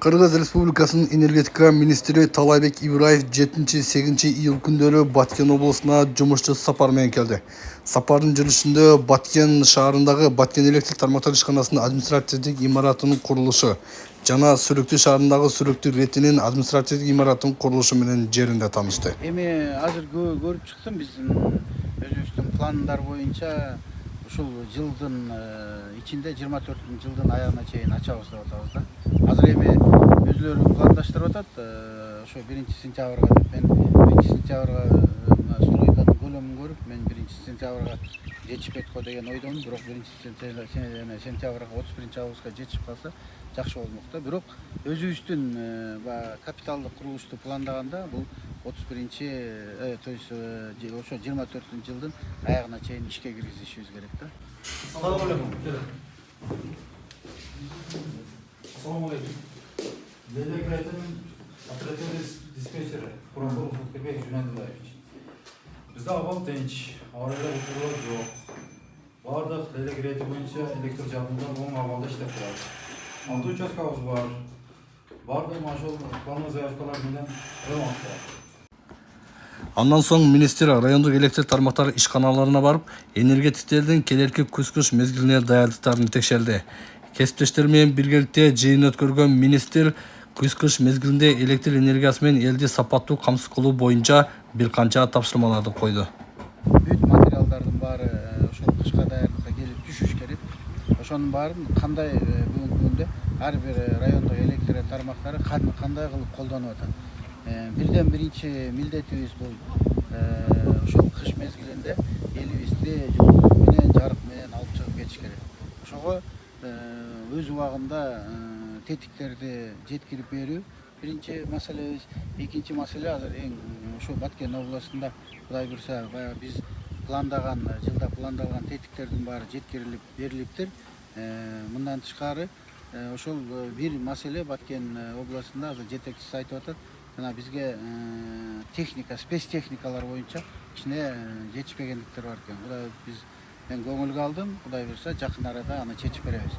Кыргыз Республикасынын энергетика министри Талайбек Ибраев 7-8 июль күндөрү Баткен облусуна жумушчу сапар менен келди. Сапардын жүрүшүндө Баткен шаарындагы Баткен электр тармактар ишканасынын административдик имаратынын курулушу жана Сүрүктүү шаарындагы Сүрүктүү ретинин административдик имаратынын курулушу менен жеринде таанышты. Эми азыр көрүп чыктым, биздин өзүбүздүн пландар боюнча ушул жылдын ичинде 24-жылдын аягына чейин ачабыз деп атабыз да. Азыр эми өзүлөрү пландаштырып атат, ошо 1-сентябрга деп. Мен 1-сентябрга стройканын көлөмүн көрүп, мен 1-сентябрга жетишпейт го деген ойдомун. Бирок 1-сентябрга 31-августка жетишип калса жакшы болмок да. Бирок өзүбүздүн капиталдык курулушту пландаганда бул 31-чи, то есть ошо 24-жылдын аягына чейин ишке киргизишибиз керек да. Assalamu alaikum. Assalamu alaikum. Оперативный диспетчер Куранбуров Муткербек Жунадилаевич. Bizde ahval tinç, arada uçurlar yok. Bardaq Leylek reyti boyunca elektrik jardımdan 10 ahvalda işlep turarız. 6 участкабыз бар. Бардық машол планы заявкалар менен ремонт бар. Андан соң министр райондук электр тармактар ишканаларына барып, энергетиктердин келерки күз-кыш мезгилине даярдыктарын текшерди. Кесиптештер менен биргеликте жыйын өткөргөн министр күз-кыш мезгилинде электр энергиясы менен элди сапаттуу камсыз кылуу боюнча бир канча тапшырмаларды койду. Бүт материалдардын баары ошол кышка даярдыкка келип түшүш керек. Ошонун баарын кандай бүгүнкү күндө ар бир райондук электр тармактары кандай кылып колдонуп атат. Бирден биринчи милдетибиз бул ошол кыш мезгилинде элибизди жылуу менен жарык менен алып чыгып кетиш керек. Ошого өз убагында тетиктерди жеткирип берүү биринчи маселебиз. Экинчи маселе азыр эң ошо Баткен областында Кудай буйрса баягы биз пландаган жылда пландалган тетиктердин баары жеткирилип берилиптир. Мындан тышкары ошол бир маселе Баткен областында азыр жетекчиси айтып атат. Жана бизге техника, спецтехникалар боюнча кичине жетишпегендиктер бар экен. Мен көңүлгө алдым. Кудай буйрса жакын арада аны чечип беребиз.